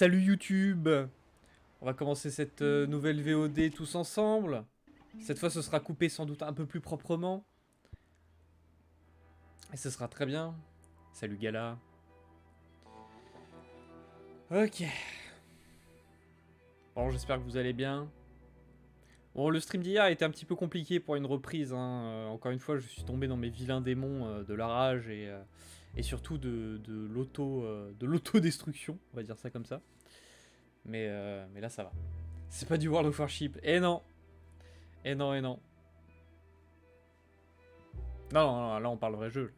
Salut YouTube. On va commencer cette nouvelle VOD tous ensemble. Cette fois, ce sera coupé sans doute un peu plus proprement. Et ce sera très bien. Salut Gala. Ok. Bon, j'espère que vous allez bien. Bon, le stream d'hier a été un petit peu compliqué pour une reprise. Hein. Encore une fois, je suis tombé dans mes vilains démons de la rage et surtout de l'autodestruction. On va dire ça comme ça. Mais là, ça va. C'est pas du World of Warship. Et non. Et non, et non. Non, non, non, là on parle vrai jeu.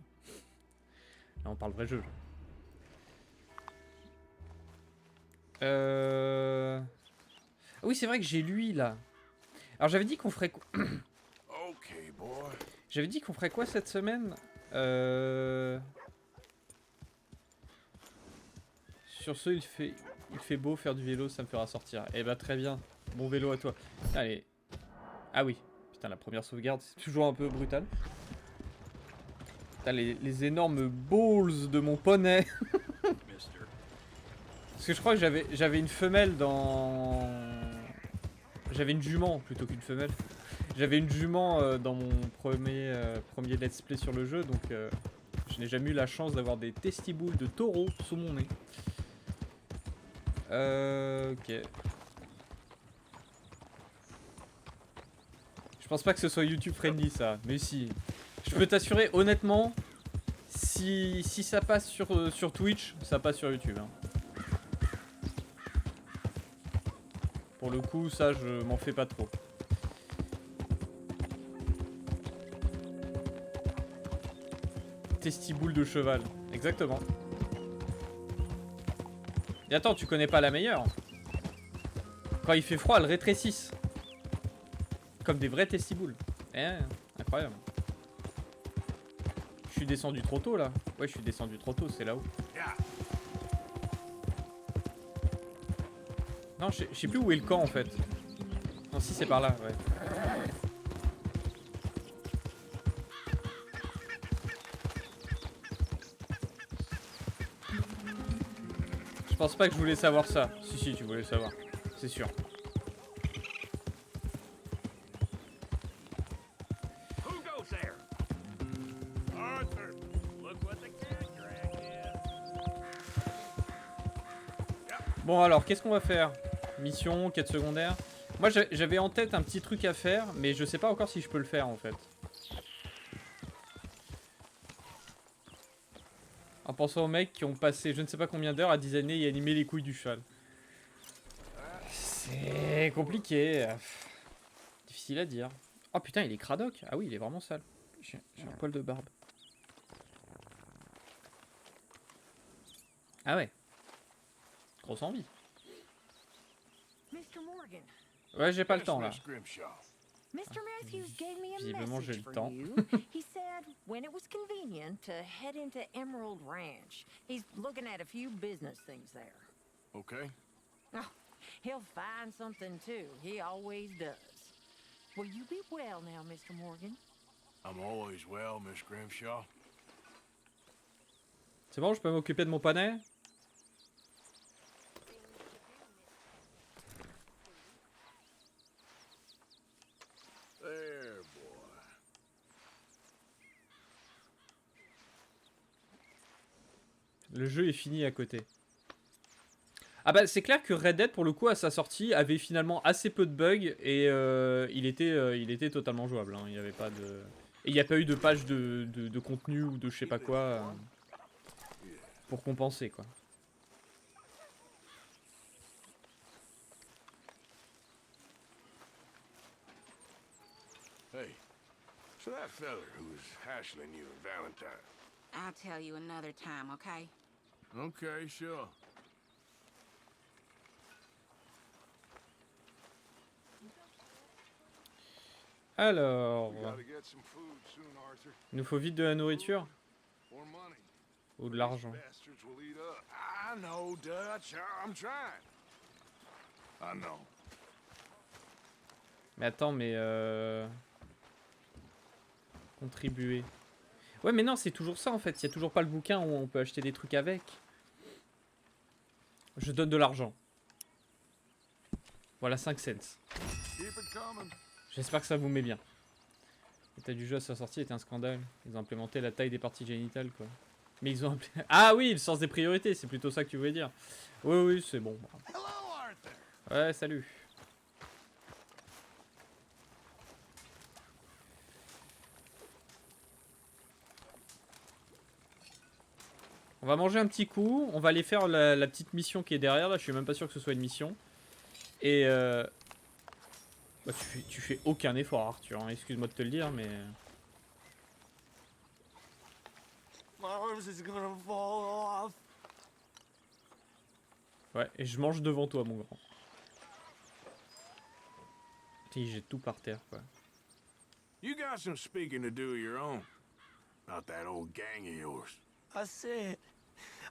Là on parle vrai jeu. Ah oui, c'est vrai que j'ai lui là. Alors j'avais dit qu'on ferait quoi. J'avais dit qu'on ferait quoi cette semaine Sur ce, il fait beau, faire du vélo, ça me fera sortir. Eh bah très bien. Bon vélo à toi. Allez. Ah oui. Putain, la première sauvegarde, c'est toujours un peu brutal. Putain, les énormes balls de mon poney. Parce que je crois que j'avais une femelle dans... J'avais une jument plutôt qu'une femelle. J'avais une jument dans mon premier let's play sur le jeu, donc je n'ai jamais eu la chance d'avoir des testiboules de taureau sous mon nez. Ok. Je pense pas que ce soit YouTube friendly ça, mais si. Je peux t'assurer honnêtement, si ça passe sur Twitch, ça passe sur YouTube. Hein. Pour le coup, ça je m'en fais pas trop. Testiboule de cheval, exactement. Et attends, tu connais pas la meilleure? Quand il fait froid, elles rétrécissent. Comme des vrais testiboules. Eh, incroyable. Je suis descendu trop tôt là. Ouais, je suis descendu trop tôt, c'est là-haut. Non, je sais plus où est le camp en fait. Non, si c'est par là, ouais. Je pense pas que je voulais savoir ça. Si, tu voulais savoir. C'est sûr. Bon alors, qu'est-ce qu'on va faire? Mission, quête secondaire. Moi j'avais en tête un petit truc à faire, mais je sais pas encore si je peux le faire en fait. En pensant aux mecs qui ont passé je ne sais pas combien d'heures à designer et animer les couilles du cheval. C'est compliqué. Difficile à dire. Oh putain, il est cradoc. Ah oui, il est vraiment sale. J'ai un poil de barbe. Ah ouais. Grosse envie. Ouais, j'ai pas le temps là. Mr. Matthews gave me a Visiblement, j'ai message le for temps. you. He said when it was convenient to head into Emerald Ranch. He's looking at a few business things there. Okay. Oh, he'll find something too. He always does. Will you be well now, Mr. Morgan? I'm always well, Miss Grimshaw. C'est bon, je peux m'occuper de mon poney? There, boy. Le jeu est fini à côté. Ah bah c'est clair que Red Dead pour le coup à sa sortie avait finalement assez peu de bugs et il était totalement jouable. Hein. Il n'y avait pas de... Et il n'y a pas eu de page de contenu ou de je sais pas quoi pour compenser quoi. Hey, so that feller who was hassling you and Valentine. I'll tell you another time, okay? Okay, sure. Alors... We gotta get some food soon, Arthur. Il nous faut vite de la nourriture Or money. ou de l'argent. Bastards will eat up. I know, Dutch. I'm trying. I know. Mais attends, mais contribuer. Ouais, mais non, c'est toujours ça en fait. Il y a toujours pas le bouquin où on peut acheter des trucs avec. Je donne de l'argent. Voilà 5 cents. Keep it coming. J'espère que ça vous met bien. L'état du jeu à sa sortie était un scandale. Ils ont implémenté la taille des parties génitales, quoi. Mais ils ont... Ah oui, le sens des priorités, c'est plutôt ça que tu voulais dire. Oui, oui, c'est bon. Hello, Arthur. Ouais, salut. On va manger un petit coup. On va aller faire la petite mission qui est derrière, là. Je suis même pas sûr que ce soit une mission. Et... Bah, tu fais aucun effort, Arthur. Hein. Excuse-moi de te le dire, mais... My arms is gonna fall off. Ouais, et je mange devant toi, mon grand. Putain, j'ai tout par terre, quoi. You got some speaking to do of your own. About that old gang of yours. I said,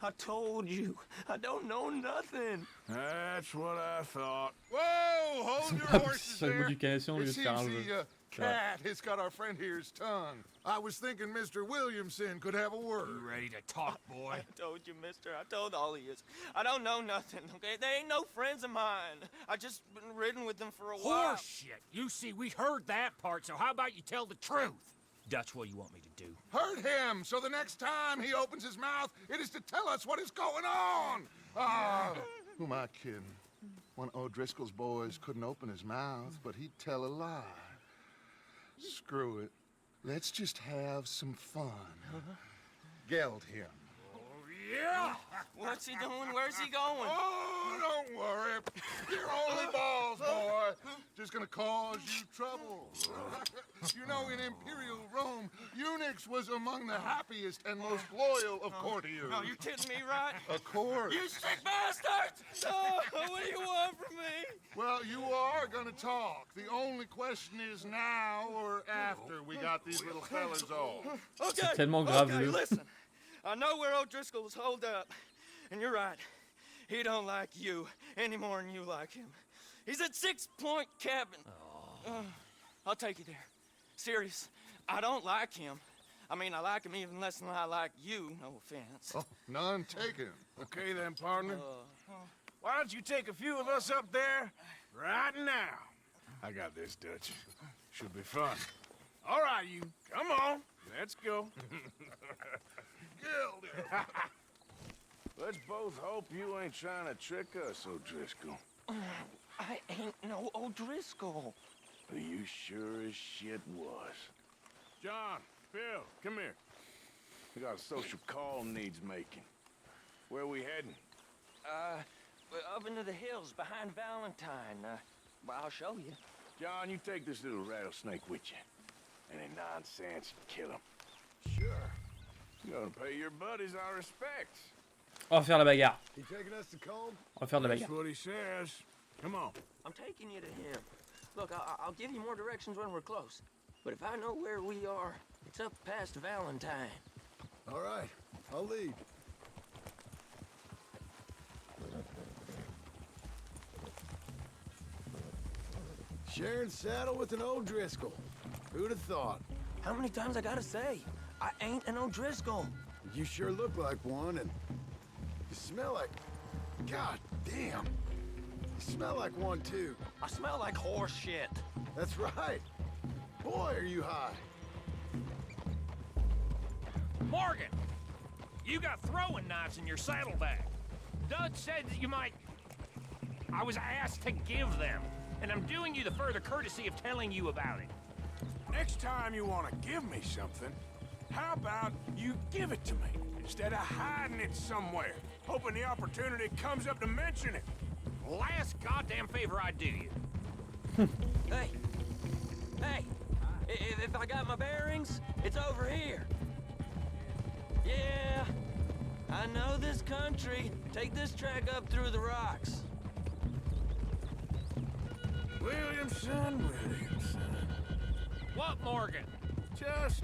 I told you, I don't know nothing. That's what I thought. Whoa, hold your horses Seule there. modification au lieu It de faire seems un jeu. the cat has got our friend here's tongue. I was thinking Mr. Williamson could have a word. You ready to talk, boy? I told you, mister. I told all of you. I don't know nothing, okay? They ain't no friends of mine. I just been ridden with them for a while. Horseshit. You see, we heard that part, so how about you tell the truth? Dutch, what do you want me to do? Hurt him, so the next time he opens his mouth, it is to tell us what is going on. Ah, who am I kidding? One of O'Driscoll's boys couldn't open his mouth, but he'd tell a lie. Screw it. Let's just have some fun. Geld him. Yeah! What's he doing? Where's he going? Oh, don't worry. You're only balls, boy. Just gonna cause you trouble. You know, in Imperial Rome, eunuchs was among the happiest and most loyal of courtiers. No, you kidding me, right? Of course. You sick bastards! Oh, what do you want from me? Well, you are gonna talk. The only question is now or after we got these little fellas off. Okay. C'est tellement grave, okay, Lou. listen. I know where O'Driscoll's holed up, and you're right. He don't like you any more than you like him. He's at 6 Point Cabin. I'll take you there. Serious. I don't like him. I mean, I like him even less than I like you. No offense. Oh, none taken. Okay then, partner. Why don't you take a few of us up there right now? I got this, Dutch. Should be fun. All right, you. Come on. Let's go. Gilda. Let's both hope you ain't trying to trick us, O'Driscoll. I ain't no O'Driscoll. You sure as shit was. John, Phil, come here. We got a social call needs making. Where we heading? Up into the hills behind Valentine. Well, I'll show you. John, you take this little rattlesnake with you. Any nonsense, kill him. Sure. You're gonna pay your buddies our respects. On va faire la bagarre. You taking us to Combe? On va faire de la That's bagarre. what he says. Come on. I'm taking you to him. Look, I'll give you more directions when we're close. But if I know where we are, it's up past Valentine. All right, I'll lead. Sharing saddle with an O'Driscoll. Who'd have thought? How many times I gotta say? I ain't an O'Driscoll. You sure look like one, and you smell like... God damn. You smell like one, too. I smell like horse shit. That's right. Boy, are you high. Morgan! You got throwing knives in your saddlebag. Dutch said that you might... I was asked to give them, and I'm doing you the further courtesy of telling you about it. Next time you want to give me something, how about you give it to me instead of hiding it somewhere, hoping the opportunity comes up to mention it? Last goddamn favor I do you. Hey! Hey! If I got my bearings, it's over here. Yeah, I know this country. Take this track up through the rocks. Williamson. What, Morgan? Just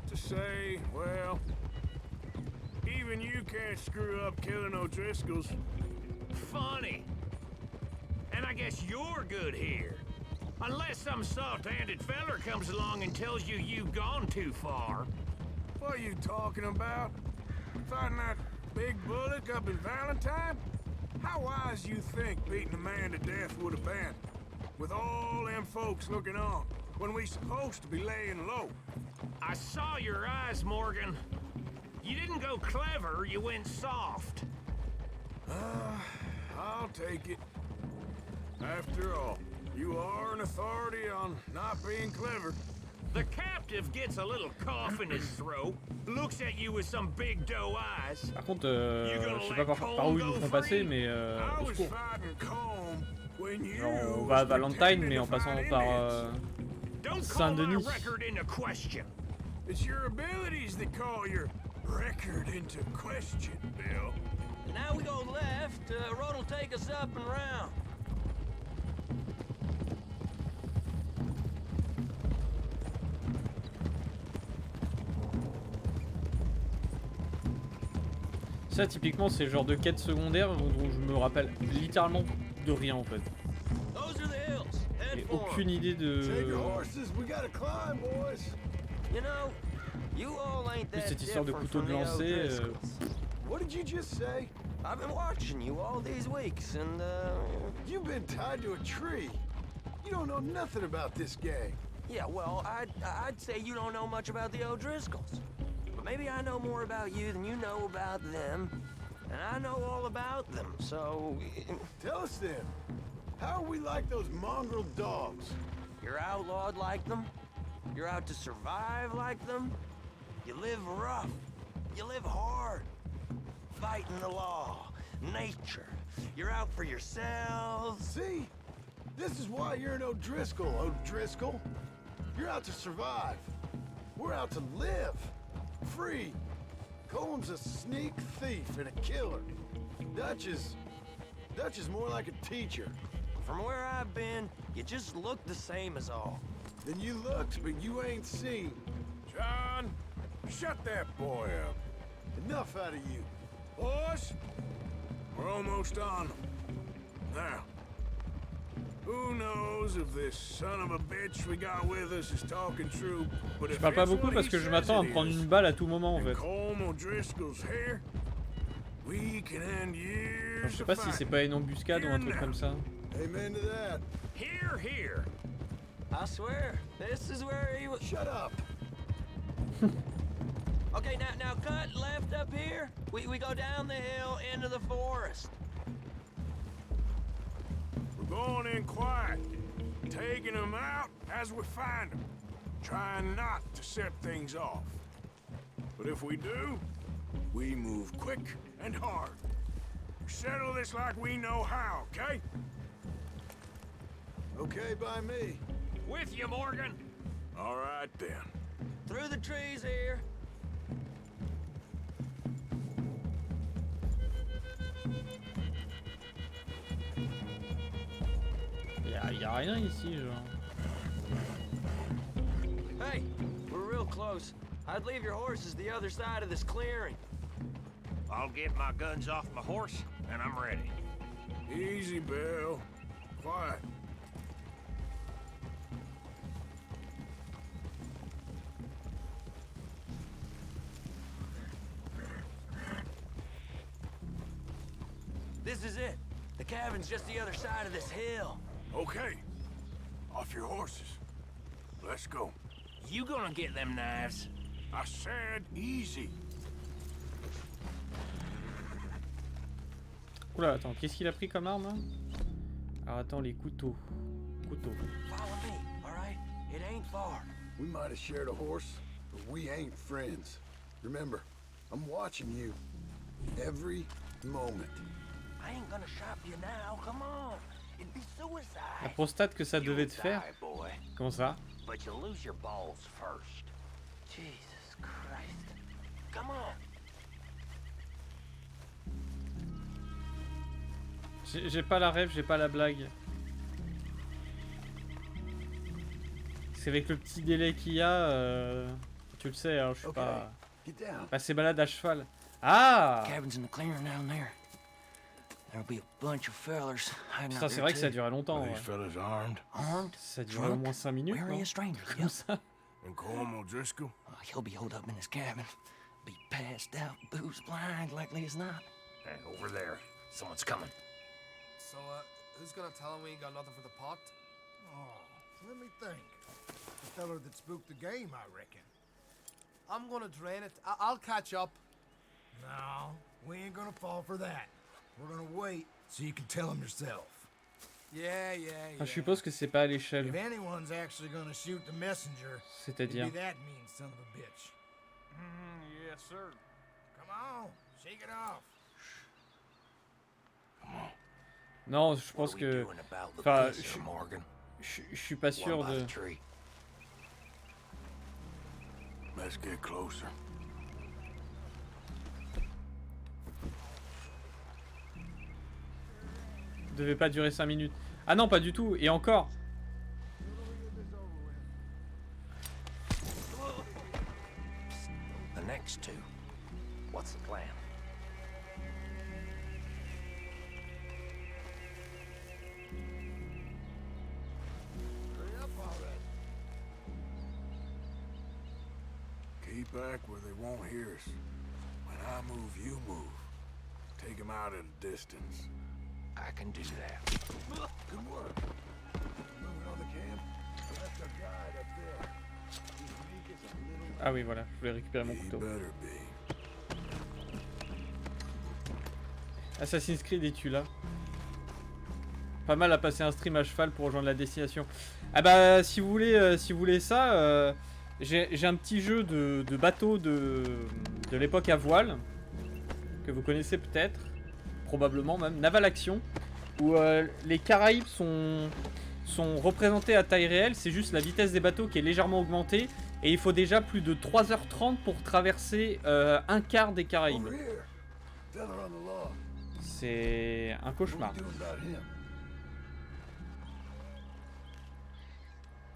to say, well, even you can't screw up killing O'Driscolls. Funny. And I guess you're good here. Unless some soft-handed feller comes along and tells you you've gone too far. What are you talking about? Fighting that big bullock up in Valentine? How as you think beating a man to death would have been, with all them folks looking on, when we supposed to be laying low? I saw your eyes, Morgan. You didn't go clever, you went soft. I'll take it. After all, you are an authority on not being clever. The captive gets a little cough in his throat, looks at you with some big doe eyes. Par contre, je sais pas par où ils nous font passer, mais I au was secours. fighting Combe when you Genre, on va à was Valentine, pretending mais to en passant fight par Indians. Don't call my Saint-Denis. record into question. It's your abilities that call your record into question, Bill. Now we go left. Road will take us up and round. Ça, typiquement, c'est le genre de quête secondaire dont je me rappelle littéralement de rien en fait. Those are the hills. Head J'ai for 'em. aucune idée Take your de. horses, we gotta climb, boys. You know, you all ain't Plus that cette histoire de different couteau from de the lancer. O'Driscolls. What did you just say? I've been watching you all these weeks, and You've been tied to a tree. You don't know nothing about this gang. yeah, well, I'd say you don't know much about the O'Driscolls. But maybe I know more about you than you know about them. And I know all about them, so Tell us then, how are we like those mongrel dogs? you're outlawed like them? You're out to survive like them? You live rough. You live hard. Fighting the law, nature. You're out for yourselves. See? This is why you're an O'Driscoll, O'Driscoll. You're out to survive. We're out to live. Free. Cole's a sneak thief and a killer. Dutch is more like a teacher. From where I've been, you just look the same as all. Then you looked, but you ain't seen. John, shut that boy up. Enough out of you. Boys, we're almost on them. Now, who knows if this son of a bitch we got with us is talking true, but Je if parle pas it's beaucoup what parce he que je says m'attends à it me prendre is, une balle à tout moment en and fait. Colm O'Driscoll's here, we can end Je years sais of pas si c'est fighting. pas une embuscade ou un truc comme ça. Amen to that. Here, here. I swear, this is where he was. Shut up. Okay, now cut left up here. We go down the hill into the forest. We're going in quiet, taking them out as we find them, trying not to set things off. But if we do, we move quick and hard. We settle this like we know how, okay? Okay by me. With you, Morgan. All right then. Through the trees here. Y a rien ici, genre. Hey, we're real close. I'd leave your horses the other side of this clearing. I'll get my guns off my horse, and I'm ready. Easy, Bill. Quiet. This is it. The cabin's just the other side of this hill. Okay. Off your horses. Let's go. You gonna get them knives? I said easy. Oula, attends, qu'est-ce qu'il a pris comme arme là? Alors attends, les couteaux. Couteaux. Follow me, all right? It ain't far. We might have shared a horse, but we ain't friends. Remember, I'm watching you. Every moment. I ain't gonna shop you now. Come on. It'd be La suicide. prostate que ça devait te faire. boy. Comment ça? But you'll lose your balls first. Jesus Christ. Come on. J'ai pas la rêve, j'ai pas la blague. C'est avec le petit délai qu'il y a, tu le sais, hein, je suis Okay, pas get down. assez balade à cheval. Ah! Cabin's in the clearing down there. There'll be a bunch of fellers hiding Putain, out c'est there vrai que ça a too. duré longtemps. Are Ouais. these fellas armed? Armed, Ça a duré au moins 5 minutes, wary non? of strangers. Comme Yep. ça. And Colm O'Driscoll? He'll be holed up in his cabin. Be passed out, booze blind, likely as not. Over there. Someone's coming. So, who's gonna tell him we ain't got nothing for the pot? Oh, let me think. The feller that spooked the game, I reckon. I'm gonna drain it. I'll catch up. No, we ain't gonna fall for that. We're gonna wait so you can tell him yourself. Yeah. Enfin, je suppose que c'est pas à l'échelle. If anyone's actually gonna shoot the messenger, it'd C'est-à-dire. be that mean son of a bitch. Yes, sir. Come on, shake it off. Non, je pense que. Enfin, je suis pas sûr de. Let's get closer. Devait pas durer 5 minutes. Ah non, pas du tout. Et encore. The next two. What's the plan? Hurry up already. Keep back where they won't hear us. When I move, you move. Take them out at a distance. I can do that. Good work. Moving on the camp. I left our guide up there. He's meek as a little. Ah oui, voilà. Je voulais récupérer mon He couteau. better be. Assassin's Creed, es-tu là? Pas mal à passer un stream à cheval pour rejoindre la destination. Ah bah, si vous voulez ça, j'ai un petit jeu de bateau de l'époque à voile que vous connaissez peut-être, probablement même, Naval Action, où les Caraïbes sont représentés à taille réelle. C'est juste la vitesse des bateaux qui est légèrement augmentée et il faut déjà plus de 3h30 pour traverser un quart des Caraïbes. Over here. Feather on the law. C'est un What cauchemar. are we doing about him?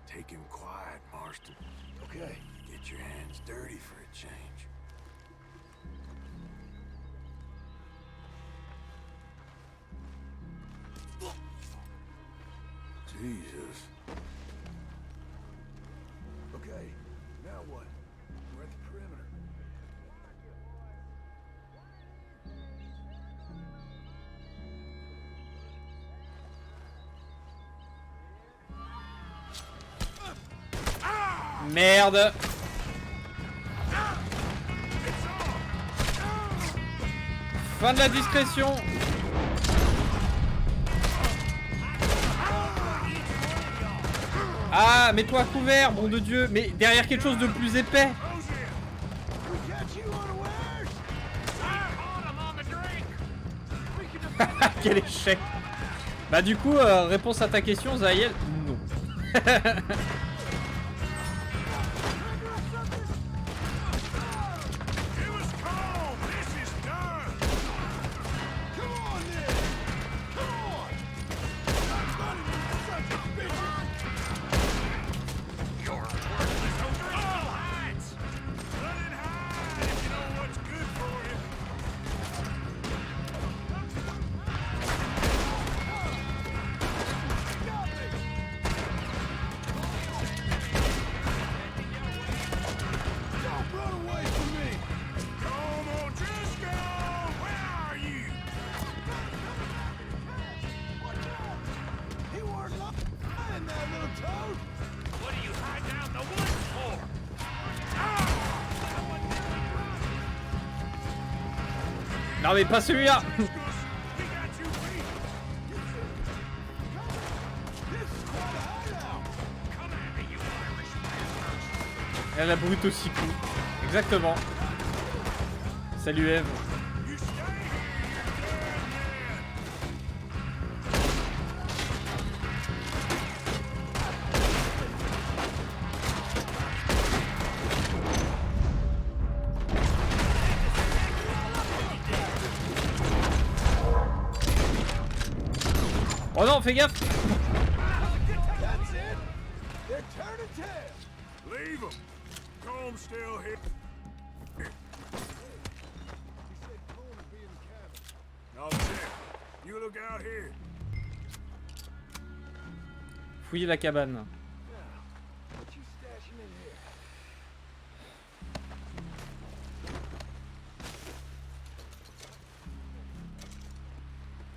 Take him quiet, Marston. Okay. Get your hands dirty for a change. Jesus. Okay. Now what? We're at the perimeter. Merde. Fin de la discrétion. Ah, mets-toi à couvert, bon de Dieu. Mais derrière quelque chose de plus épais. We catch you unawares! Quel échec. Bah du coup, réponse à ta question, Zaïel, non. It was calm. This is done. Come on then! Come on! Stop running, you sons of bitches! You're worthless O'Driscoll hides! Let it hide if you know what's good for you. Don't run away from me! Come on, Driscoll! Where are you? He weren't lying, that little toad! What are you hiding out in the woods for? Non mais pas celui-là. We got you beat. This is quite a hideout! Come at me, you Irish bastards! Elle a brute aussi coup. Exactement. Salut Eve. You stay here, you dead man. Oh non, fais gaffe. That's it! They're turning tail! Leave him. Comb's still here. He said Cole would be in the cabin. I'll check. You look out here. Fouillez la cabane. What you stashing in here?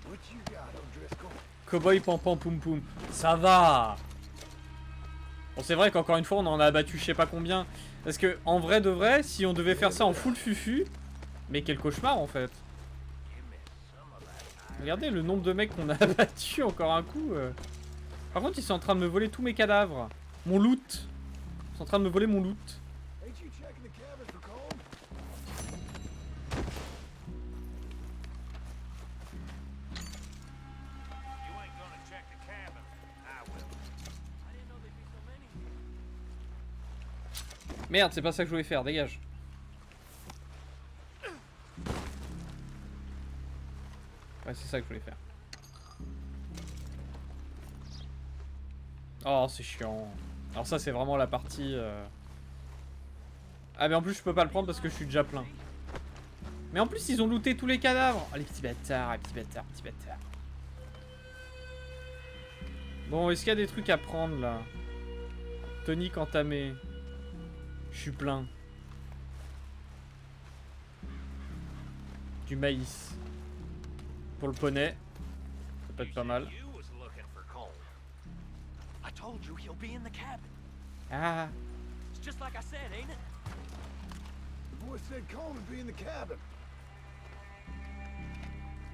What you got Cowboy pam pam poum poum. Ça va. Bon, c'est vrai qu'encore une fois, on en a abattu je sais pas combien. Parce que, en vrai de vrai, si on devait faire ça en full fufu... Mais quel cauchemar, en fait. Regardez le nombre de mecs qu'on a abattu encore un coup. Par contre, ils sont en train de me voler tous mes cadavres. Mon loot. Ils sont en train de me voler mon loot. Merde, c'est pas ça que je voulais faire, dégage. Ouais, c'est ça que je voulais faire. Oh, c'est chiant. Alors ça, c'est vraiment la partie... Ah, mais en plus, je peux pas le prendre parce que je suis déjà plein. Mais en plus, ils ont looté tous les cadavres. Oh, les petits bâtards, les petits bâtards, les petits bâtards. Bon, est-ce qu'il y a des trucs à prendre, là? Tonique entamé. Je suis plein. Du maïs. Pour le poney. Ça peut être pas mal. Ah.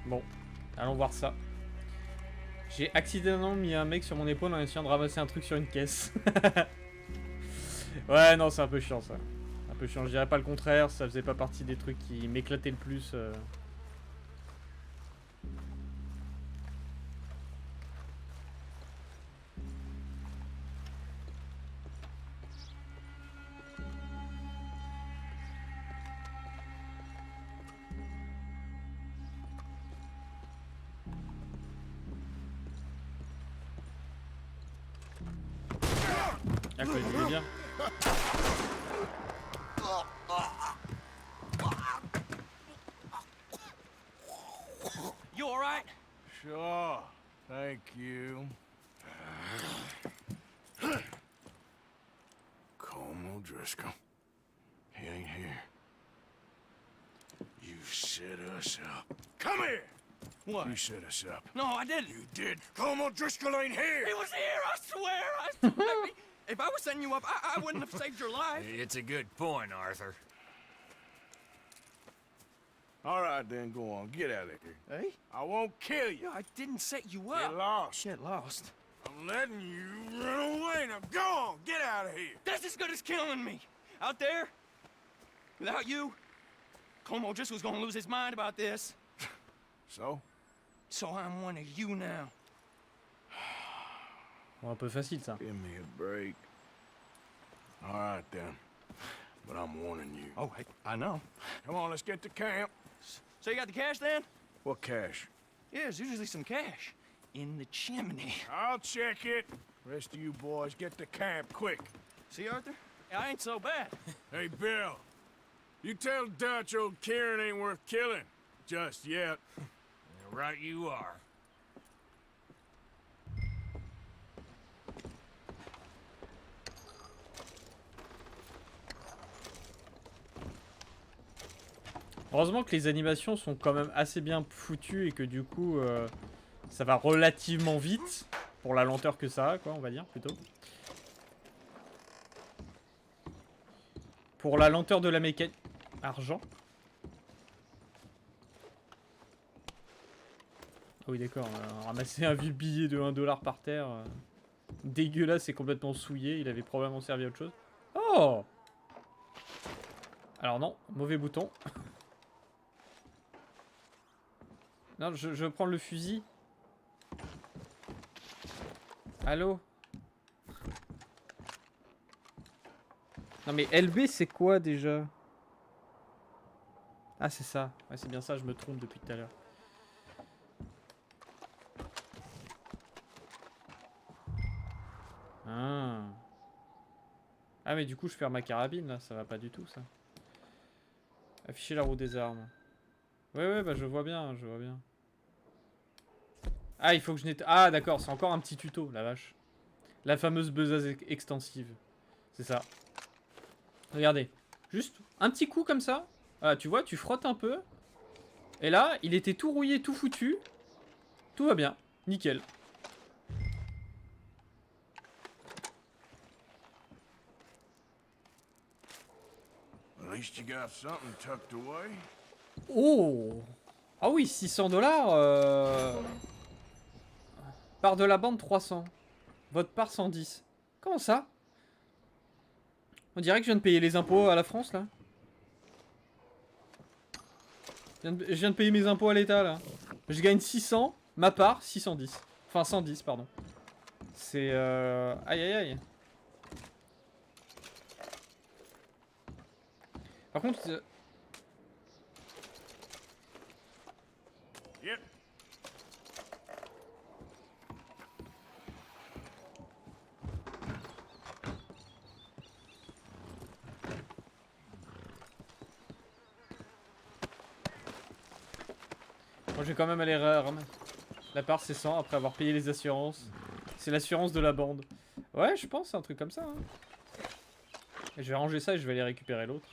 Bon, allons voir ça. J'ai accidentellement mis un mec sur mon épaule en essayant de ramasser un truc sur une caisse. Ouais, non, c'est un peu chiant ça. Un peu chiant, je dirais pas le contraire, ça faisait pas partie des trucs qui m'éclataient le plus. Ah, quoi, il est bien. You all right? Sure. Thank you. Colm O'Driscoll. He ain't here. You set us up. Come here! What? You set us up. No, I didn't. You did. Colm O'Driscoll ain't here! He was here, I swear. I swear. If I was setting you up, I wouldn't have saved your life. It's a good point, Arthur. All right, then, go on. Get out of here. Hey? I won't kill you. I didn't set you Get up. lost. Get lost. I'm letting you run away. Now go on. Get out of here. That's as good as killing me. Out there, without you, Colm O'Driscoll's gonna lose his mind about this. So? So I'm one of you now. Bon, un peu facile ça. Give me a break. All right, then. But I'm warning you. Oh, hey, I know. Come on, let's get to camp. So you got the cash then? What cash? Yeah, there's usually some cash in the chimney. I'll check it. Rest of you boys, get to camp quick. See, Arthur? I ain't so bad. Hey, Bill. You tell Dutch old Kieran ain't worth killing. Just yet. Right you are. Heureusement que les animations sont quand même assez bien foutues et que du coup ça va relativement vite pour la lenteur que ça a, quoi, on va dire plutôt. Pour la lenteur de la mécanique. Argent. Ah oui d'accord, ramasser un vieux billet de 1 $ par terre. Dégueulasse et complètement souillé, il avait probablement servi à autre chose. Oh! Alors non, mauvais bouton. Non, je veux prendre le fusil. Allô? Non mais LB c'est quoi déjà? Ah c'est ça. Ouais c'est bien ça, je me trompe depuis tout à l'heure. Ah. Ah mais du coup je perds ma carabine là, ça va pas du tout ça. Afficher la roue des armes. Ouais bah je vois bien, je vois bien. Ah il faut que je nettoie. Ah d'accord, c'est encore un petit tuto, la vache. La fameuse besace extensive. C'est ça. Regardez. Juste un petit coup comme ça. Ah tu vois, tu frottes un peu. Et là, il était tout rouillé, tout foutu. Tout va bien. Nickel. At least you got something tucked away. Oh! Ah oui, 600 $. Part de la bande 300. Votre part 110. Comment ça? On dirait que je viens de payer les impôts à la France là. Je viens de payer mes impôts à l'État là. Je gagne 600, ma part 610. Enfin 110 pardon. C'est aïe aïe aïe. Par contre... Yep. Moi je vais quand même aller remettre. La part c'est 100 après avoir payé les assurances. C'est l'assurance de la bande. Ouais je pense un truc comme ça. Hein. Et je vais ranger ça et je vais aller récupérer l'autre.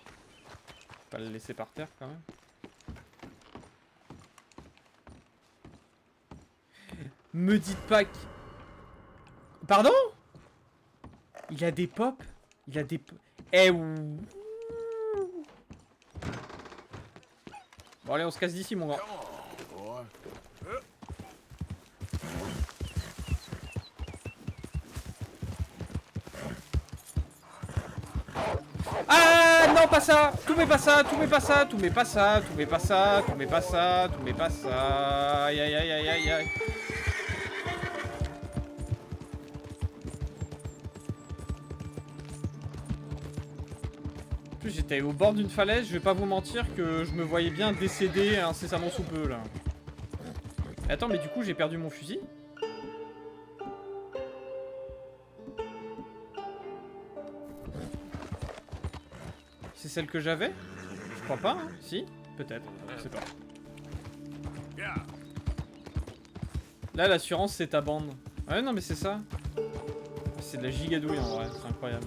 Pas le laisser par terre quand même. Me dites pas que... Pardon? Il a des pops? Il a des... Eh ouh. Bon allez on se casse d'ici mon grand. Come on, boy. Ah non pas ça. Tout mais pas ça. Tout mais pas ça. Tout mais pas ça. Tout mais pas ça. Tout mais pas ça. Tout mais pas ça. Aïe aïe aïe aïe aïe aïe. En plus j'étais au bord d'une falaise. Je vais pas vous mentir que je me voyais bien décéder incessamment sous peu là. Attends mais du coup j'ai perdu mon fusil. C'est celle que j'avais? Je crois pas, hein. Si? Peut-être, je sais pas. Yeah. Là, l'assurance, c'est ta bande. Ouais, non, mais c'est ça. C'est de la gigadouille, en vrai. C'est incroyable.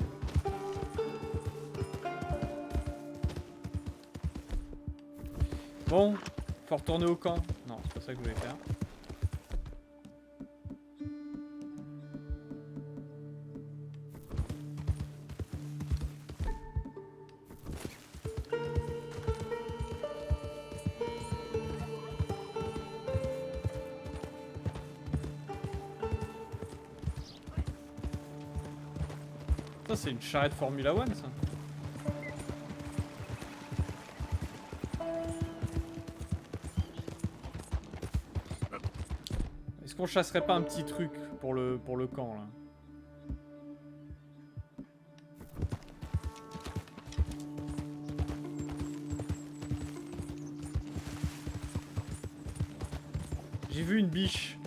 Bon, faut retourner au camp. Non, c'est pas ça que je voulais faire. Ça, c'est une charrette Formula One, ça. Est-ce qu'on chasserait pas un petit truc pour le camp, là? J'ai vu une biche.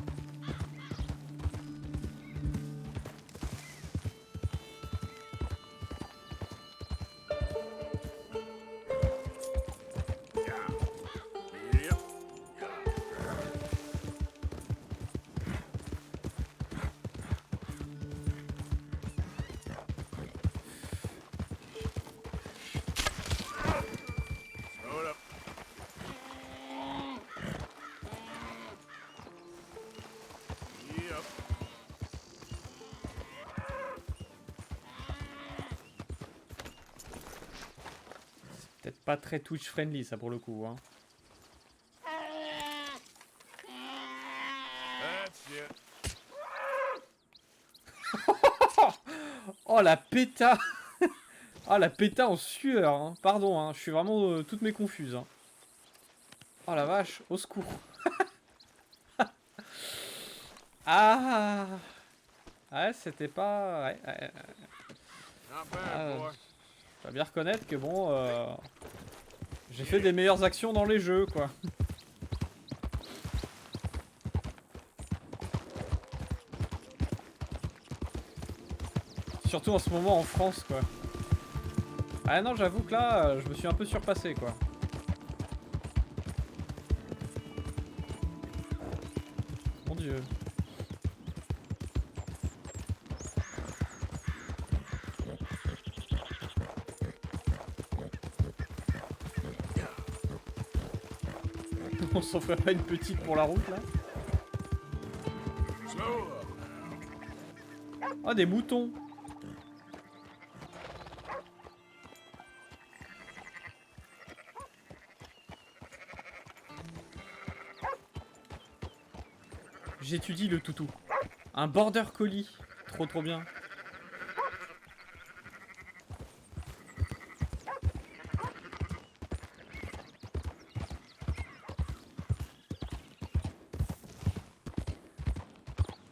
Peut-être pas très Twitch friendly ça pour le coup hein. Oh la péta. Oh la péta en sueur hein. Pardon hein, je suis vraiment toutes mes confuses hein. Oh la vache, au secours. Ah ouais c'était pas... Ouais. Faut bien reconnaître que bon... j'ai fait des meilleures actions dans les jeux quoi. Surtout en ce moment en France quoi. Ah non j'avoue que là je me suis un peu surpassé quoi. Mon dieu. On s'en ferait pas une petite pour la route là? Slow up now. Oh, des moutons. J'étudie le toutou. Un border collie. Trop bien.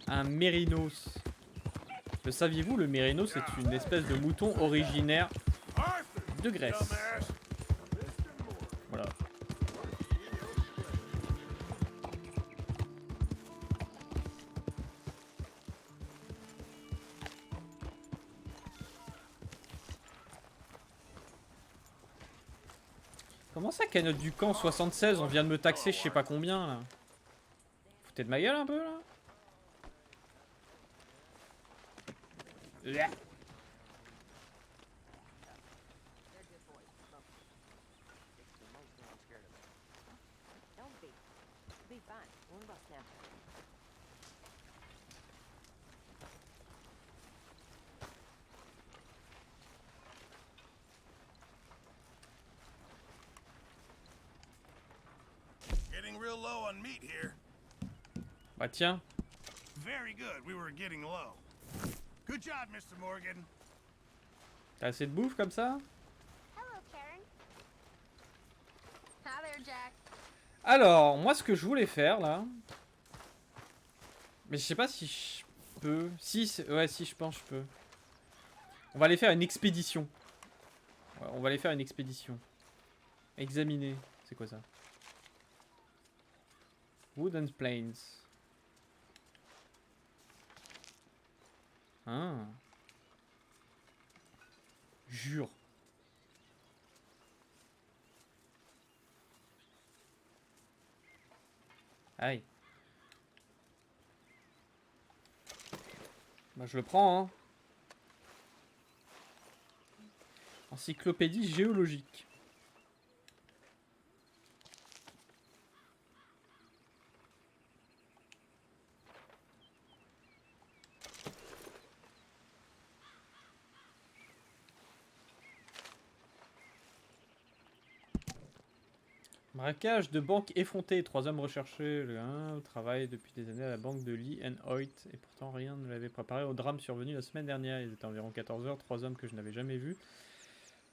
Un mérinos. Le saviez-vous, le mérinos c'est une espèce de mouton originaire de Grèce. Dumbass. Voilà. Comment ça, cagnotte du camp 76, on vient de me taxer je sais pas combien là. Foutez de ma gueule un peu là. Yeah. Don't be. Be fine. Won't bust now. Getting real low on meat here. Bah tiens. Very good. We were getting low. Good job, Mr. Morgan. T'as assez de bouffe comme ça? Hello, Karen. Hi there, Jack. Alors, moi ce que je voulais faire là... Mais je sais pas si je peux... Si, ouais, si je pense je peux. On va aller faire une expédition. Ouais, on va aller faire une expédition. Examiner. C'est quoi ça? Wooden Plains. Ah. Jure. Aïe. Bah je le prends hein. Encyclopédie géologique. Braquage de banque effrontée. 3 hommes recherchés. Le 1 travaille depuis des années à la banque de Lee Hoyt. Et pourtant rien ne l'avait préparé au drame survenu la semaine dernière. Il était environ 14 h. 3 hommes que je n'avais jamais vus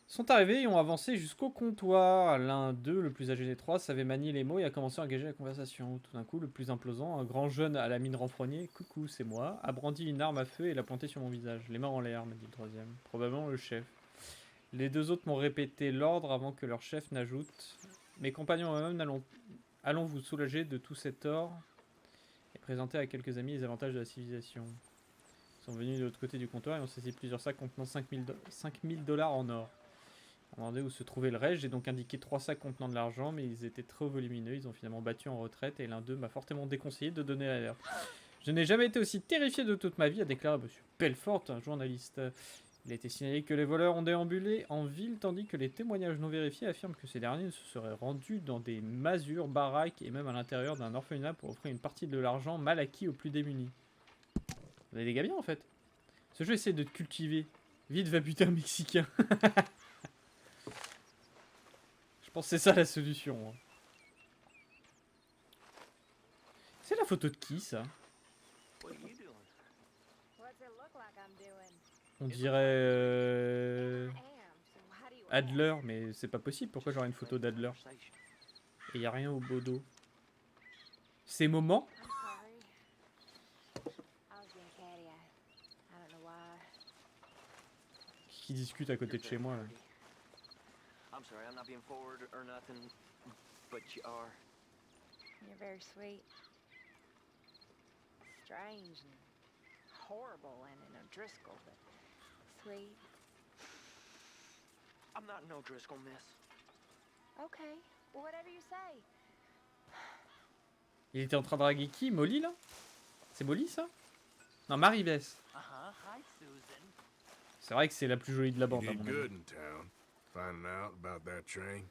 sont arrivés et ont avancé jusqu'au comptoir. L'un d'eux, le plus âgé des 3, savait manier les mots et a commencé à engager la conversation. Tout d'un coup, le plus imposant, un grand jeune à la mine renfrognée, « Coucou, c'est moi », a brandi une arme à feu et l'a pointée sur mon visage. Les mains en l'air, me dit le troisième. Probablement le chef. Les 2 autres m'ont répété l'ordre avant que leur chef n'ajoute... Mes compagnons et moi-même allons vous soulager de tout cet or et présenter à quelques amis les avantages de la civilisation. Ils sont venus de l'autre côté du comptoir et ont saisi plusieurs sacs contenant 5000 $, en or. On demandait où se trouvait le reste, j'ai donc indiqué 3 sacs contenant de l'argent, mais ils étaient trop volumineux, ils ont finalement battu en retraite et l'un d'eux m'a fortement déconseillé de donner l'alerte. Je n'ai jamais été aussi terrifié de toute ma vie, a déclaré M. Belfort, un journaliste. Il a été signalé que les voleurs ont déambulé en ville, tandis que les témoignages non vérifiés affirment que ces derniers se seraient rendus dans des masures, baraques et même à l'intérieur d'un orphelinat pour offrir une partie de l'argent mal acquis aux plus démunis. Vous avez des gars bien en fait. Ce jeu essaie de te cultiver. Vite, va buter un Mexicain. Je pense que c'est ça la solution. Hein. C'est la photo de qui ça? On dirait Adler, mais c'est pas possible. Pourquoi j'aurais une photo d'Adler? Et y a rien au bodo. Ces moments? Qui discute à côté de chez moi là? I'm sorry, I'm not being forward or nothing, but you are. You're very sweet. Strange and horrible and an O'Driscoll, but sweet. I'm not an O'Driscoll, miss. Okay, whatever you say. Il était en train de draguer qui? Molly là? C'est Molly ça? Non, Marie-Bess. Hi, Susan. C'est vrai que c'est la plus jolie de la You bande à did mon good avis. in town, finding out about that train.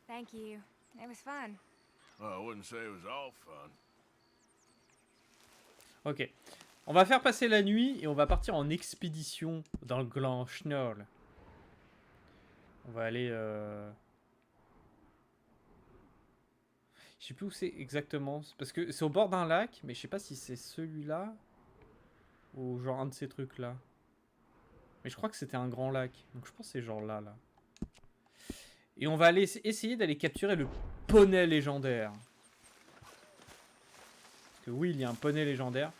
Thank you. It was fun. Well, I wouldn't say it was all fun. Ok. On va faire passer la nuit et on va partir en expédition dans le Grand Schnoll. On va aller... Je sais plus où c'est exactement. Parce que c'est au bord d'un lac, mais je sais pas si c'est celui-là ou genre un de ces trucs-là. Mais je crois que c'était un grand lac. Donc je pense que c'est genre là. Et on va aller essayer d'aller capturer le poney légendaire. Parce que oui, il y a un poney légendaire.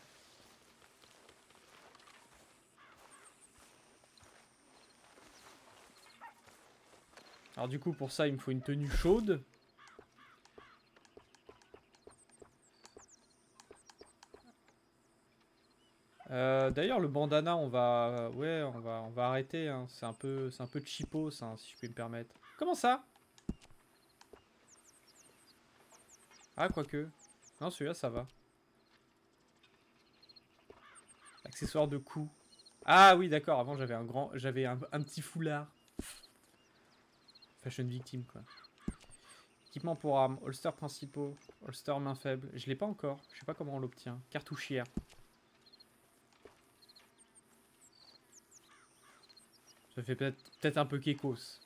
Alors du coup, pour ça, il me faut une tenue chaude. D'ailleurs, le bandana, on va arrêter. Hein. C'est un peu cheapos, hein, si je puis me permettre. Comment ça? Ah, quoique. Non, celui-là, ça va. Accessoire de cou. Ah oui, d'accord. Avant, j'avais un petit foulard. Fashion victime, quoi. Équipement pour armes, holster principaux, holster main faible. Je l'ai pas encore. Je sais pas comment on l'obtient. Cartouchière. Ça fait peut-être un peu kékos.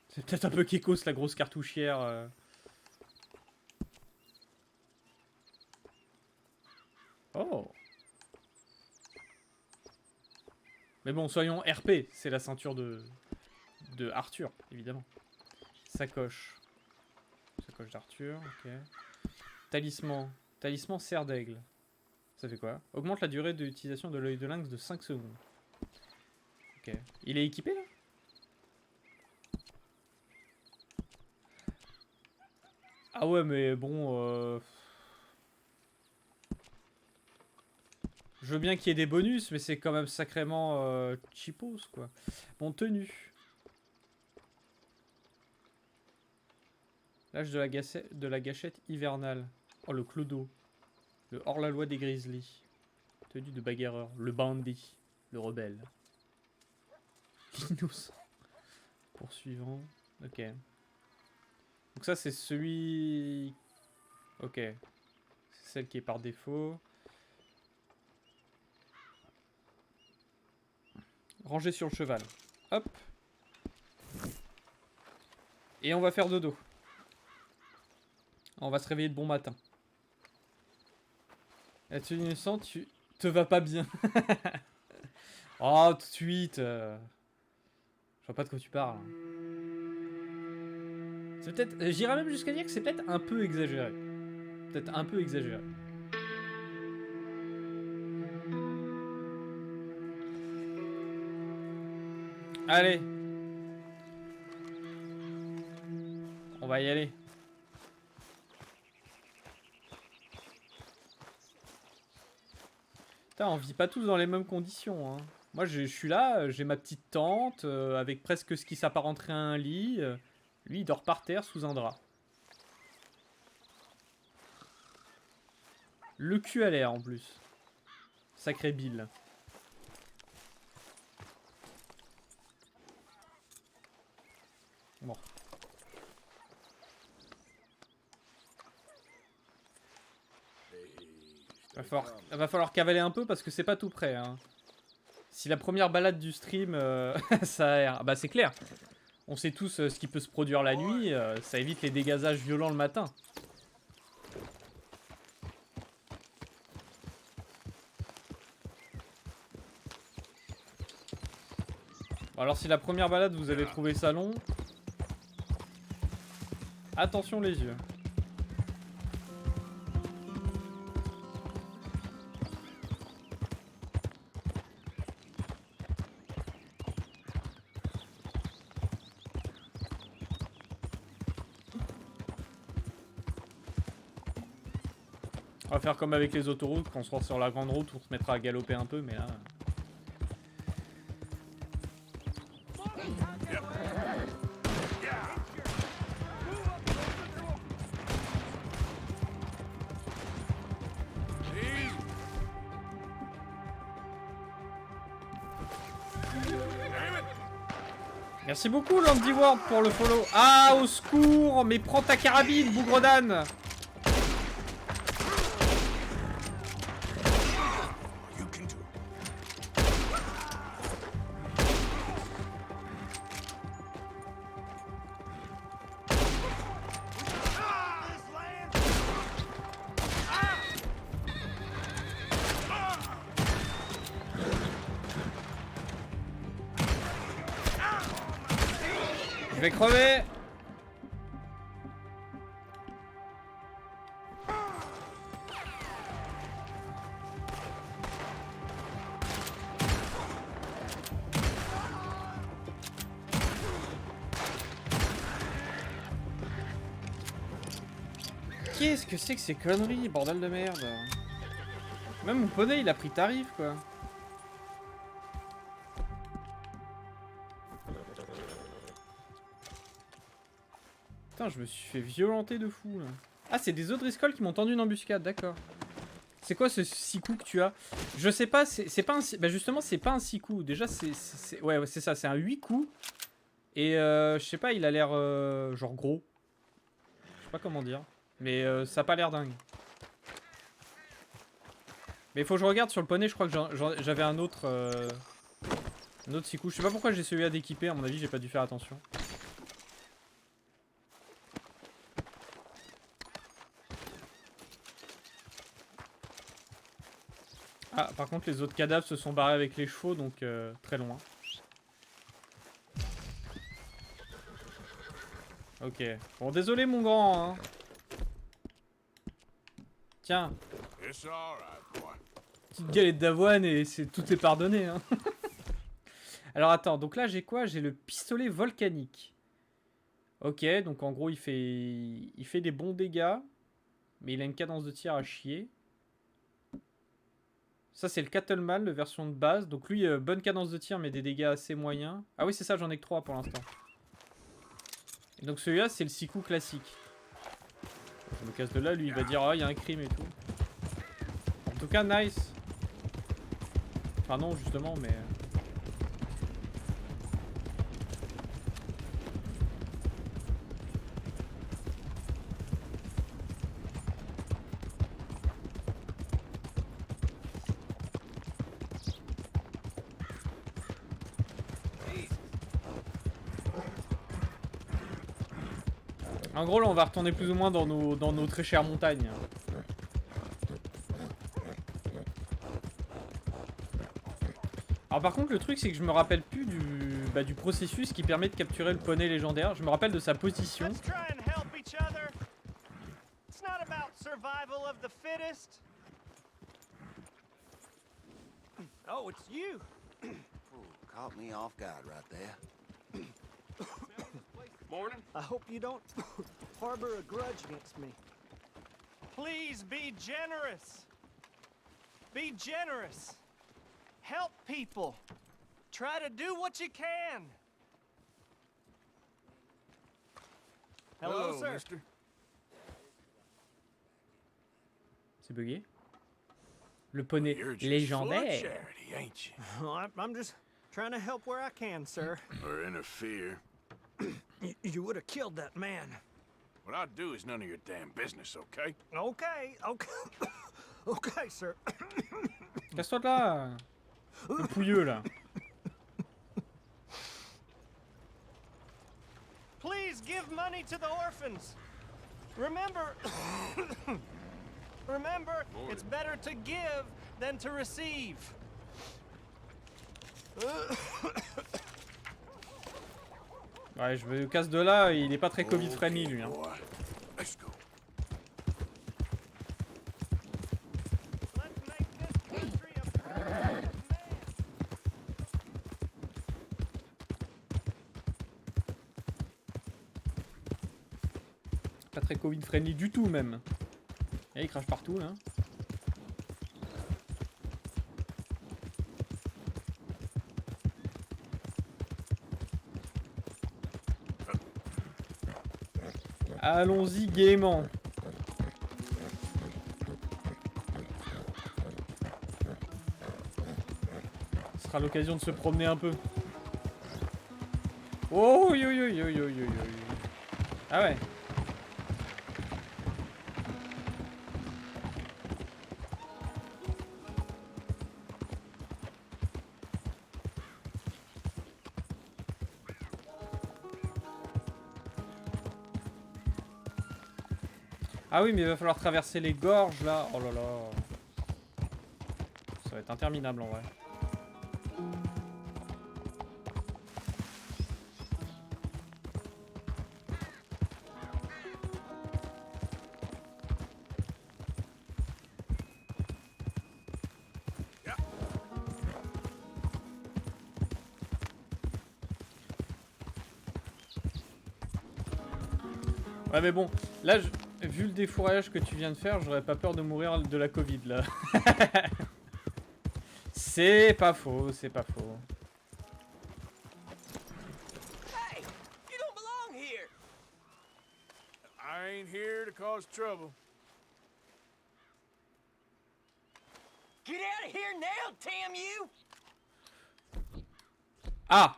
C'est peut-être un peu kékos la grosse cartouchière. Oh. Mais bon, soyons RP. C'est la ceinture de Arthur, évidemment. Sacoche. Sacoche d'Arthur, ok. Talisman. Talisman serre d'aigle. Ça fait quoi? Augmente la durée d'utilisation de l'œil de lynx de 5 secondes. Ok. Il est équipé là? Ah ouais, mais bon... Je veux bien qu'il y ait des bonus, mais c'est quand même sacrément cheapos, quoi. Bon, tenue. L'âge de la gâchette hivernale. Oh, le clodo. Le hors-la-loi des grizzlies. Tenue de bagarreur. Le bandit. Le rebelle. Innocent. Poursuivant. Ok. Donc ça, c'est celui... Ok. C'est celle qui est par défaut. Ranger sur le cheval. Hop. Et on va faire dodo. On va se réveiller de bon matin. La tenue innocente, tu te vas pas bien. Oh, tout de suite. Je vois pas de quoi tu parles. C'est peut-être... J'irais même jusqu'à dire que c'est peut-être un peu exagéré. Peut-être un peu exagéré. Allez. On va y aller. Putain, on vit pas tous dans les mêmes conditions. Hein. Moi, je suis là, j'ai ma petite tente, avec presque ce qui s'apparenterait à un lit. Lui, il dort par terre sous un drap. Le cul à l'air, en plus. Sacré Bill. Bon. Va falloir cavaler un peu parce que c'est pas tout près. Hein. Si la première balade du stream, ça a l'air... Bah c'est clair. On sait tous ce qui peut se produire la nuit. Ça évite les dégazages violents le matin. Bon, alors si la première balade vous avez trouvé ça long... Attention les yeux. On va faire comme avec les autoroutes, quand on sera sur la grande route, on se mettra à galoper un peu, mais là... Merci beaucoup Landy Ward pour le follow. Ah, au secours! Mais prends ta carabine, bougre d'âne! Je vais crever. Qu'est-ce que c'est que ces conneries, bordel de merde. Même mon poney, il a pris tarif, quoi. Putain, je me suis fait violenter de fou, là. Ah, c'est des O'Driscoll qui m'ont tendu une embuscade, d'accord. C'est quoi ce 6 coups que tu as? Je sais pas, c'est pas un... Bah justement, c'est pas un 6 coups. Déjà, ouais, c'est ça, c'est un 8 coups. Et je sais pas, il a l'air genre gros. Je sais pas comment dire. Mais ça a pas l'air dingue. Mais il faut que je regarde sur le poney, je crois que j'avais un autre 6 coups. Je sais pas pourquoi j'ai celui-là d'équiper, à mon avis j'ai pas dû faire attention. Ah, par contre les autres cadavres se sont barrés avec les chevaux, donc très loin. Ok. Bon, désolé mon grand, hein. Tiens. Petite galette d'avoine et tout est pardonné, hein. Alors attends, donc là j'ai quoi? J'ai le pistolet volcanique. Ok, donc en gros il fait des bons dégâts. Mais il a une cadence de tir à chier. Ça c'est le Cattleman, la version de base. Donc lui, bonne cadence de tir mais des dégâts assez moyens. Ah oui c'est ça, j'en ai que 3 pour l'instant. Et donc celui-là c'est le 6 coups classique. Je me casse de là, lui il va dire ah il y a un crime et tout. En tout cas nice. Enfin non justement mais... En gros là on va retourner plus ou moins dans nos très chères montagnes. Alors par contre le truc c'est que je me rappelle plus du processus qui permet de capturer le poney légendaire. Je me rappelle de sa position. Oh, it's you. Caught me off guard right there. Morning. I hope you don't harbor a grudge against me. Please be generous. Be generous. Help people. Try to do what you can. Hello, sir. Mister. C'est bugué. Le poney légendaire. Charity, ain't you? Oh, I'm just trying to help where I can, sir. Or interfere. You would have killed that man. What I do is none of your damn business, okay? Okay. Okay, sir. Casse-toi de là. Le pouilleux là. Please give money to the orphans. Remember, it's better to give than to receive. Ouais, je me casse de là, il est pas très Covid friendly lui. Hein. Let's go. Pas très Covid friendly du tout même. Et il crache partout là. Allons-y gaiement. Ce sera l'occasion de se promener un peu. Oh yo yo yo yo yo yo. Ah ouais. Ah oui, mais il va falloir traverser les gorges là. Oh là là. Ça va être interminable en vrai. Ouais mais bon, là, vu le défourrage que tu viens de faire, j'aurais pas peur de mourir de la Covid là. C'est pas faux, c'est pas faux. Hey, you don't belong here. I ain't here to cause trouble. Get out of here now, damn you! Ah!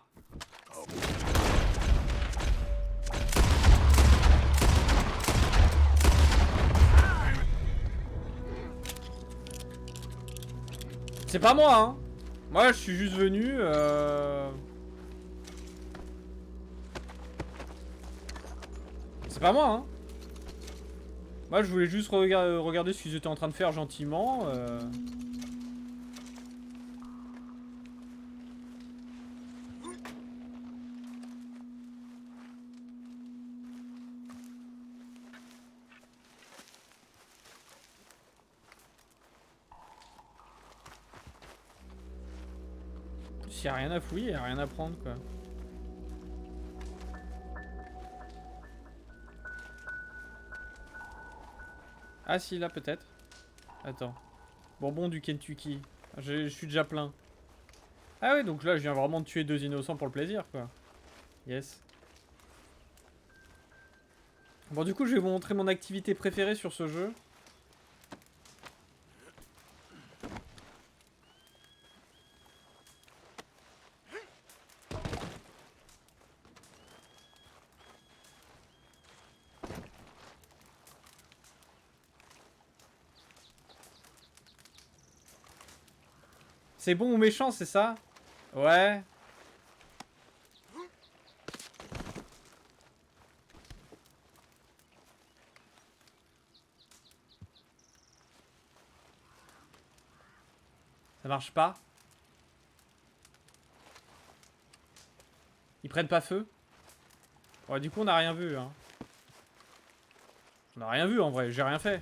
C'est pas moi, hein. Moi, je suis juste venu. C'est pas moi, hein. Moi, je voulais juste regarder ce qu'ils étaient en train de faire gentiment. Il n'y a rien à fouiller, il n'y a rien à prendre quoi. Ah si, là peut-être. Attends. Bonbon du Kentucky. Je suis déjà plein. Ah ouais, donc là je viens vraiment de tuer 2 innocents pour le plaisir quoi. Yes. Bon du coup je vais vous montrer mon activité préférée sur ce jeu. C'est bon ou méchant, c'est ça? Ouais. Ça marche pas? Ils prennent pas feu? Ouais, du coup, on n'a rien vu, hein. On a rien vu, en vrai. J'ai rien fait.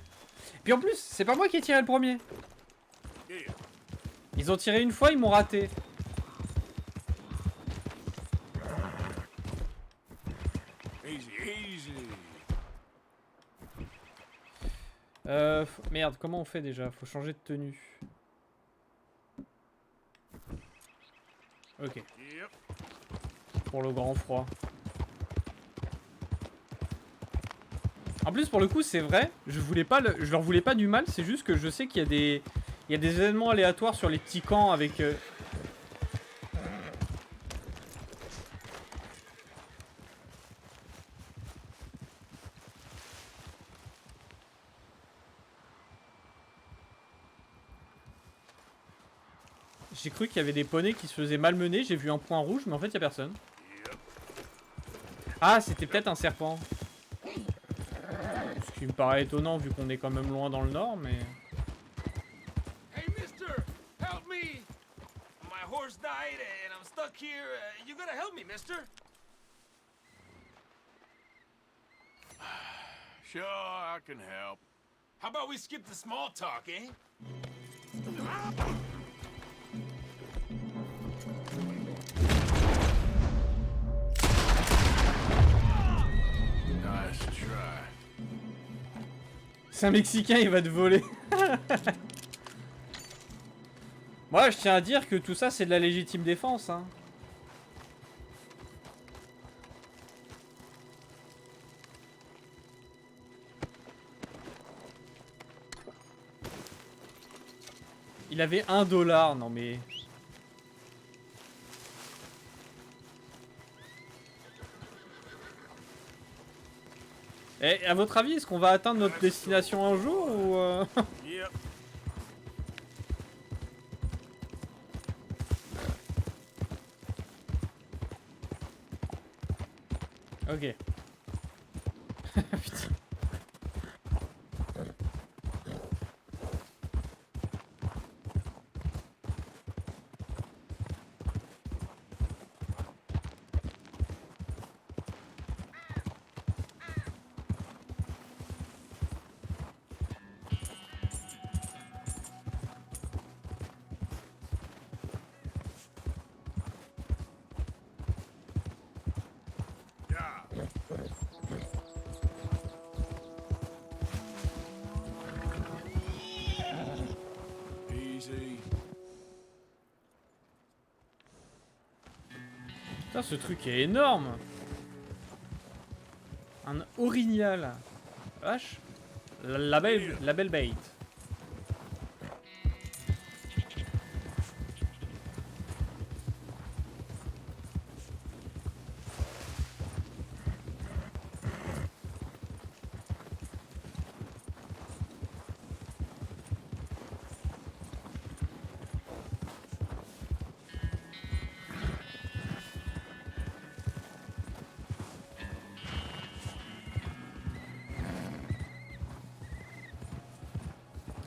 Puis en plus, c'est pas moi qui ai tiré le premier. Ils ont tiré une fois, ils m'ont raté. Easy, easy. Merde, comment on fait déjà? Faut changer de tenue. Ok. Yep. Pour le grand froid. En plus, pour le coup, c'est vrai. Je leur voulais pas du mal. C'est juste que je sais qu'il y a des... Il y a des événements aléatoires sur les petits camps avec... J'ai cru qu'il y avait des poneys qui se faisaient malmener. J'ai vu un point rouge, mais en fait, il n'y a personne. Ah, c'était peut-être un serpent. Ce qui me paraît étonnant vu qu'on est quand même loin dans le nord, mais... Hey, mister! Help me! My horse died and I'm stuck here. You gotta help me, mister! Sure, I can help. How about we skip the small talk, eh? Nice try. C'est un Mexicain, il va te voler. Moi, je tiens à dire que tout ça, c'est de la légitime défense, hein. Il avait $1, non mais... Et à votre avis, est-ce qu'on va atteindre notre destination un jour ou... Yep. Ok. Putain. Yeah. Easy. Putain, ce truc est énorme. Un orignal. Vache. La belle bait.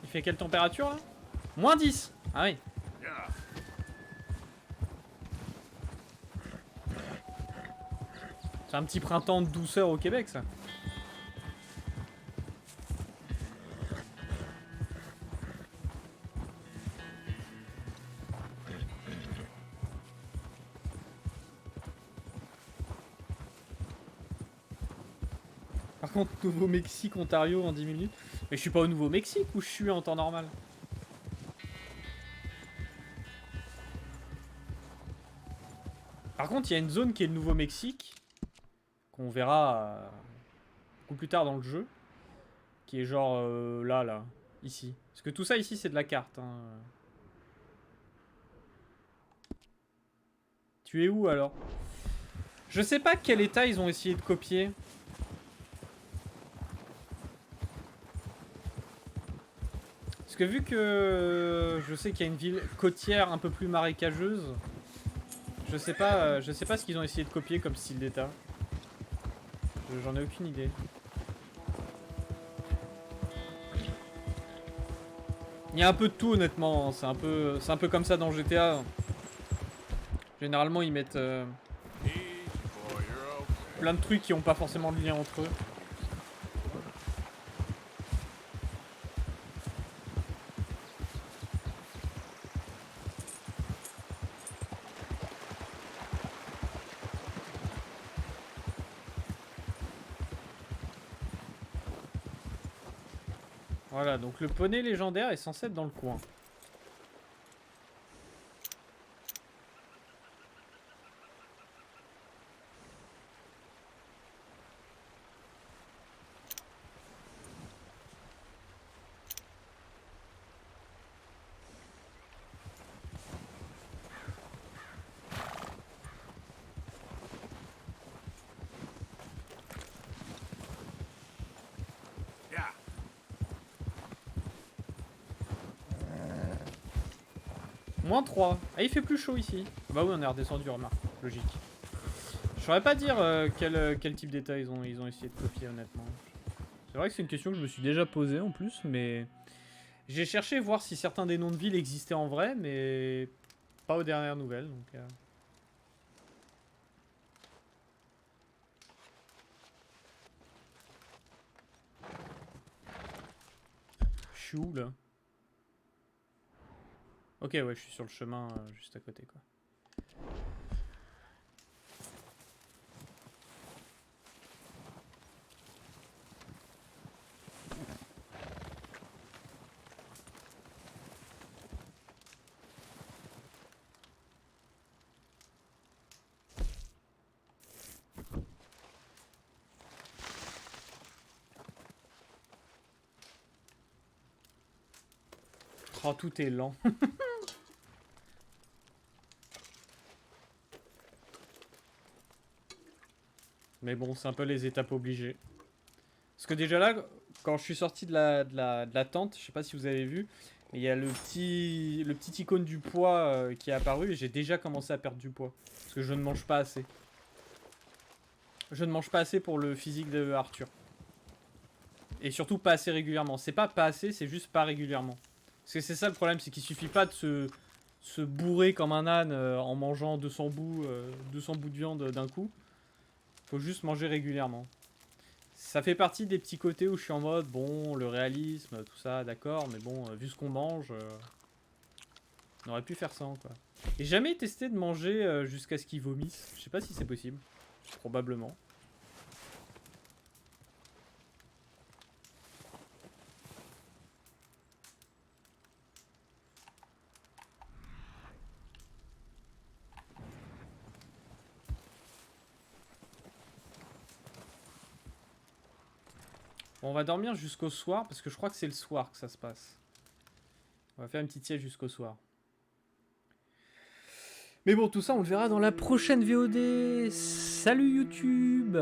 Il fait quelle température là? Moins 10. Ah oui. C'est un petit printemps de douceur au Québec ça. Par contre, Nouveau-Mexique, Ontario en 10 minutes. Mais je suis pas au Nouveau-Mexique ou je suis en temps normal? Par contre, il y a une zone qui est le Nouveau-Mexique, qu'on verra beaucoup plus tard dans le jeu, qui est genre là, ici. Parce que tout ça ici, c'est de la carte. Hein. Tu es où alors? Je sais pas quel état ils ont essayé de copier. Parce que vu que je sais qu'il y a une ville côtière un peu plus marécageuse, je sais pas ce qu'ils ont essayé de copier comme style d'état. J'en ai aucune idée. Il y a un peu de tout honnêtement, c'est un peu comme ça dans GTA. Généralement ils mettent plein de trucs qui ont pas forcément de lien entre eux. Voilà, donc le poney légendaire est censé être dans le coin. Moins 3. Ah, il fait plus chaud ici. Bah oui, on est redescendu, remarque. Logique. Je saurais pas dire quel type d'état ils ont essayé de copier, honnêtement. C'est vrai que c'est une question que je me suis déjà posée en plus, mais... J'ai cherché voir si certains des noms de villes existaient en vrai, mais... Pas aux dernières nouvelles, donc... Je suis où, là? Ok, ouais, je suis sur le chemin juste à côté, quoi. Oh, tout est lent. Mais bon, c'est un peu les étapes obligées. Parce que déjà là, quand je suis sorti de la tente, je sais pas si vous avez vu, mais il y a le petit icône du poids qui est apparu et j'ai déjà commencé à perdre du poids. Parce que je ne mange pas assez. Je ne mange pas assez pour le physique de Arthur. Et surtout pas assez régulièrement. C'est pas assez, c'est juste pas régulièrement. Parce que c'est ça le problème, c'est qu'il suffit pas de se bourrer comme un âne en mangeant 200 bouts de viande d'un coup. Faut juste manger régulièrement. Ça fait partie des petits côtés où je suis en mode, bon, le réalisme, tout ça, d'accord, mais bon, vu ce qu'on mange, on aurait pu faire sans, quoi. Et jamais testé de manger jusqu'à ce qu'ils vomissent. Je sais pas si c'est possible. Probablement. Bon, on va dormir jusqu'au soir, parce que je crois que c'est le soir que ça se passe. On va faire une petite sieste jusqu'au soir. Mais bon, tout ça, on le verra dans la prochaine VOD. Salut YouTube!